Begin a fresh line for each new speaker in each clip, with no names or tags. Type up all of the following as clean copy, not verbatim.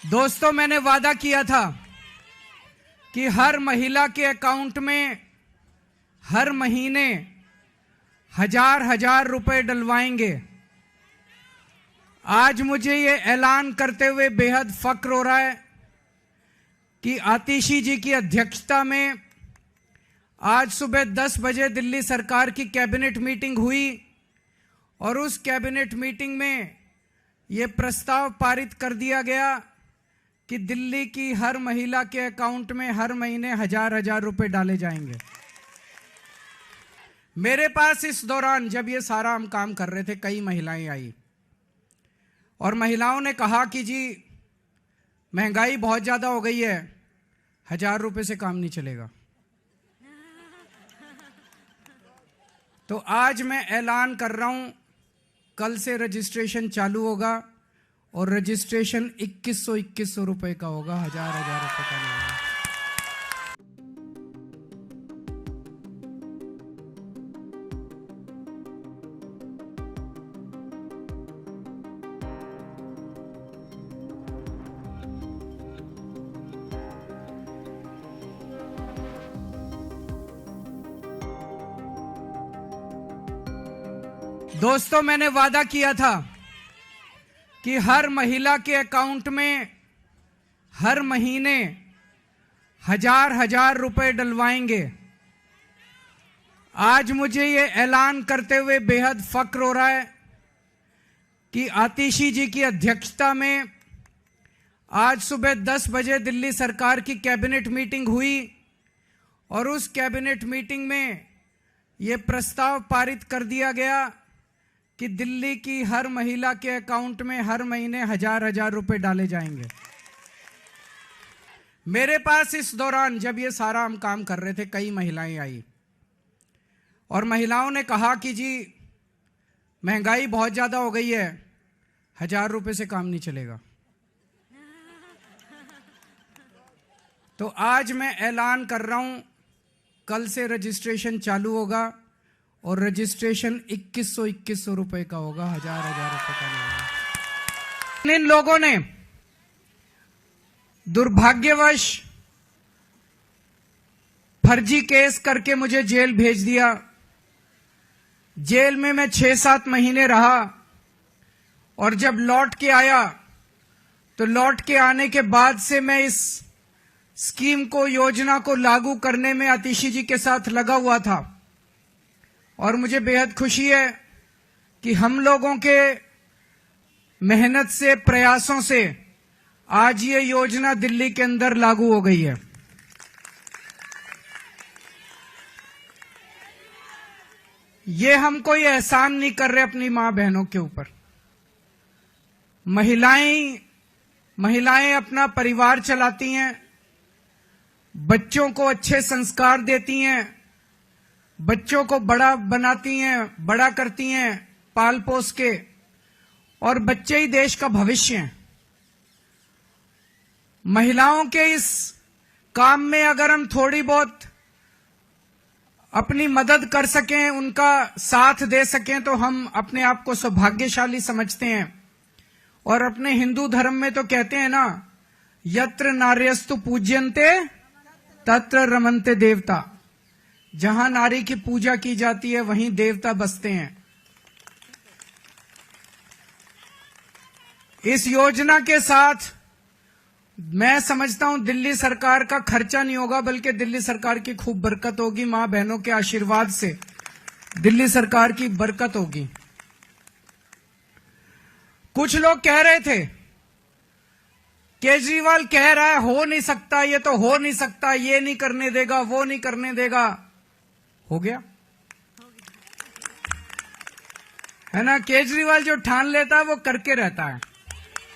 दोस्तों, मैंने वादा किया था कि हर महिला के अकाउंट में हर महीने हजार रुपए डलवाएंगे। आज मुझे ये ऐलान करते हुए बेहद फक्र हो रहा है कि आतिशी जी की अध्यक्षता में आज सुबह 10 बजे दिल्ली सरकार की कैबिनेट मीटिंग हुई और उस कैबिनेट मीटिंग में ये प्रस्ताव पारित कर दिया गया कि दिल्ली की हर महिला के अकाउंट में हर महीने हजार रुपए डाले जाएंगे। मेरे पास इस दौरान जब ये सारा हम काम कर रहे थे, कई महिलाएं आई और महिलाओं ने कहा कि जी महंगाई बहुत ज्यादा हो गई है, 1000 रुपए से काम नहीं चलेगा। तो आज मैं ऐलान कर रहा हूं, कल से रजिस्ट्रेशन चालू होगा और रजिस्ट्रेशन 2100 रुपए का होगा, हजार रुपए का नहीं होगा। दोस्तों, मैंने वादा किया था कि हर महिला के अकाउंट में हर महीने हजार रुपए डलवाएंगे। आज मुझे ये ऐलान करते हुए बेहद फक्र हो रहा है कि आतिशी जी की अध्यक्षता में आज सुबह 10 बजे दिल्ली सरकार की कैबिनेट मीटिंग हुई और उस कैबिनेट मीटिंग में ये प्रस्ताव पारित कर दिया गया कि दिल्ली की हर महिला के अकाउंट में हर महीने हजार रुपए डाले जाएंगे। मेरे पास इस दौरान जब ये सारा हम काम कर रहे थे, कई महिलाएं आई और महिलाओं ने कहा कि जी महंगाई बहुत ज्यादा हो गई है, 1000 रुपए से काम नहीं चलेगा। तो आज मैं ऐलान कर रहा हूं, कल से रजिस्ट्रेशन चालू होगा और रजिस्ट्रेशन 2100 रुपए का होगा, हजार रुपए का नहीं होगा। इन लोगों ने दुर्भाग्यवश फर्जी केस करके मुझे जेल भेज दिया। जेल में मैं 6-7 महीने रहा और जब लौट के आया तो लौट के आने के बाद से मैं इस स्कीम को, योजना को लागू करने में आतिशी जी के साथ लगा हुआ था और मुझे बेहद खुशी है कि हम लोगों के मेहनत से, प्रयासों से आज ये योजना दिल्ली के अंदर लागू हो गई है। ये हम कोई एहसान नहीं कर रहे अपनी मां बहनों के ऊपर। महिलाएं अपना परिवार चलाती हैं, बच्चों को अच्छे संस्कार देती हैं, बच्चों को बड़ा बनाती हैं, बड़ा करती हैं पाल पोस के, और बच्चे ही देश का भविष्य हैं। महिलाओं के इस काम में अगर हम थोड़ी बहुत अपनी मदद कर सकें, उनका साथ दे सकें, तो हम अपने आप को सौभाग्यशाली समझते हैं। और अपने हिंदू धर्म में तो कहते हैं ना, यत्र नार्यस्तु पूज्यन्ते तत्र रमन्ते देवता। जहां नारी की पूजा की जाती है वहीं देवता बसते हैं। इस योजना के साथ मैं समझता हूं दिल्ली सरकार का खर्चा नहीं होगा, बल्कि दिल्ली सरकार की खूब बरकत होगी। मां बहनों के आशीर्वाद से दिल्ली सरकार की बरकत होगी। कुछ लोग कह रहे थे, केजरीवाल कह रहा है हो नहीं सकता, ये तो हो नहीं सकता, ये नहीं करने देगा, वो नहीं करने देगा। हो गया है ना। केजरीवाल जो ठान लेता है वो करके रहता है,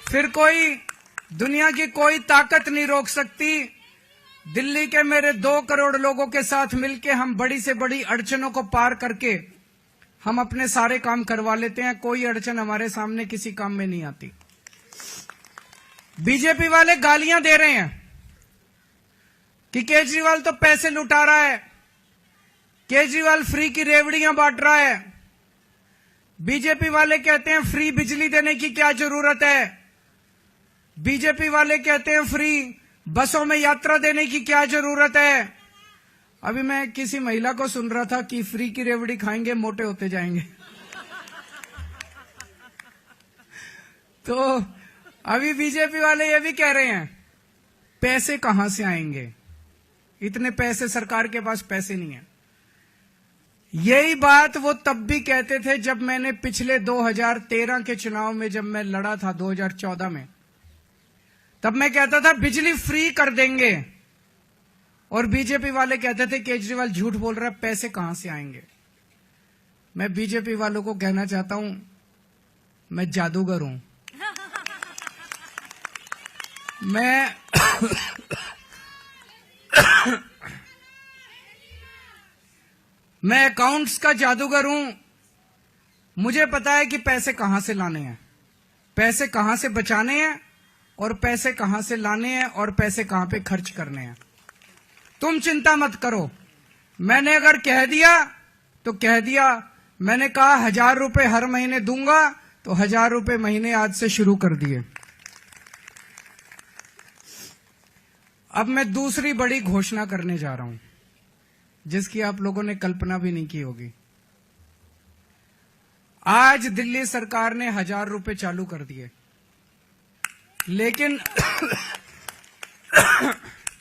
फिर कोई दुनिया की कोई ताकत नहीं रोक सकती। दिल्ली के मेरे 2 करोड़ लोगों के साथ मिलके हम बड़ी से बड़ी अड़चनों को पार करके हम अपने सारे काम करवा लेते हैं। कोई अड़चन हमारे सामने किसी काम में नहीं आती। बीजेपी वाले गालियां दे रहे हैं कि केजरीवाल तो पैसे लुटा रहा है, केजरीवाल फ्री की रेवड़ियां बांट रहा है। बीजेपी वाले कहते हैं फ्री बिजली देने की क्या जरूरत है, बीजेपी वाले कहते हैं फ्री, बसों में यात्रा देने की क्या जरूरत है। अभी मैं किसी महिला को सुन रहा था कि फ्री की रेवड़ी खाएंगे मोटे होते जाएंगे। तो अभी बीजेपी वाले ये भी कह रहे हैं पैसे कहां से आएंगे, इतने पैसे, सरकार के पास पैसे नहीं है। यही बात वो तब भी कहते थे जब मैंने पिछले 2013 के चुनाव में जब मैं लड़ा था 2014 में, तब मैं कहता था बिजली फ्री कर देंगे, और बीजेपी वाले कहते थे केजरीवाल झूठ बोल रहा है, पैसे कहां से आएंगे। मैं बीजेपी वालों को कहना चाहता हूं, मैं जादूगर हूं। मैं अकाउंट्स का जादूगर हूं। मुझे पता है कि पैसे कहां से लाने हैं, पैसे कहां से बचाने हैं, और पैसे कहां से लाने हैं, और पैसे कहां पे खर्च करने हैं। तुम चिंता मत करो। मैंने अगर कह दिया तो कह दिया। मैंने कहा 1000 रुपए हर महीने दूंगा, तो 1000 रुपए महीने आज से शुरू कर दिए। अब मैं दूसरी बड़ी घोषणा करने जा रहा हूं, जिसकी आप लोगों ने कल्पना भी नहीं की होगी। आज दिल्ली सरकार ने 1000 रुपए चालू कर दिए, लेकिन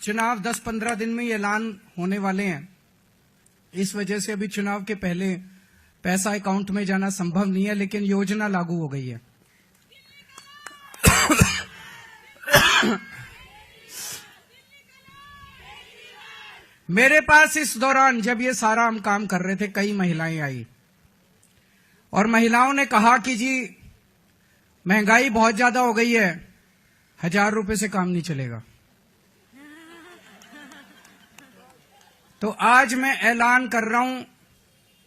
चुनाव 10-15 दिन में ऐलान होने वाले हैं। इस वजह से अभी चुनाव के पहले पैसा अकाउंट में जाना संभव नहीं है, लेकिन योजना लागू हो गई है। मेरे पास इस दौरान जब ये सारा हम काम कर रहे थे, कई महिलाएं आई और महिलाओं ने कहा कि जी महंगाई बहुत ज्यादा हो गई है, 1000 रुपए से काम नहीं चलेगा। तो आज मैं ऐलान कर रहा हूं,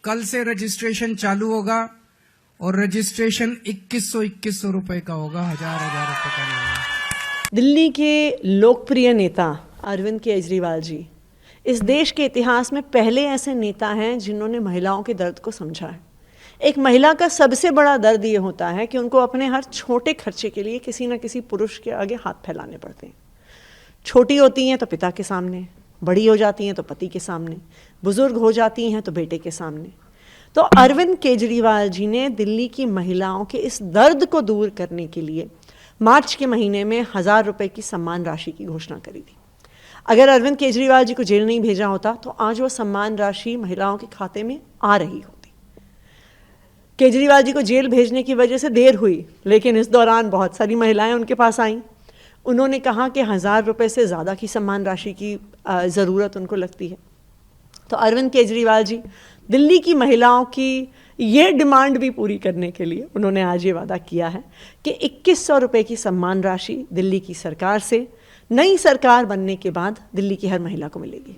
कल से रजिस्ट्रेशन चालू होगा, और रजिस्ट्रेशन 2100 रुपए का होगा, 1000 रुपए का नहीं होगा।
दिल्ली के लोकप्रिय नेता अरविंद केजरीवाल जी इस देश के इतिहास में पहले ऐसे नेता हैं जिन्होंने महिलाओं के दर्द को समझा है। एक महिला का सबसे बड़ा दर्द ये होता है कि उनको अपने हर छोटे खर्चे के लिए किसी न किसी पुरुष के आगे हाथ फैलाने पड़ते हैं। छोटी होती हैं तो पिता के सामने, बड़ी हो जाती हैं तो पति के सामने, बुजुर्ग हो जाती हैं तो बेटे के सामने। तो अरविंद केजरीवाल जी ने दिल्ली की महिलाओं के इस दर्द को दूर करने के लिए मार्च के महीने में 1000 रुपए की सम्मान राशि की घोषणा करी थी। अगर अरविंद केजरीवाल जी को जेल नहीं भेजा होता तो आज वो सम्मान राशि महिलाओं के खाते में आ रही होती। केजरीवाल जी को जेल भेजने की वजह से देर हुई, लेकिन इस दौरान बहुत सारी महिलाएं उनके पास आईं। उन्होंने कहा कि 1000 रुपए से ज़्यादा की सम्मान राशि की ज़रूरत उनको लगती है। तो अरविंद केजरीवाल जी दिल्ली की महिलाओं की ये डिमांड भी पूरी करने के लिए उन्होंने आज ये वादा किया है कि 2100 रुपये की सम्मान राशि दिल्ली की सरकार से नई सरकार बनने के बाद दिल्ली की हर महिला को मिलेगी।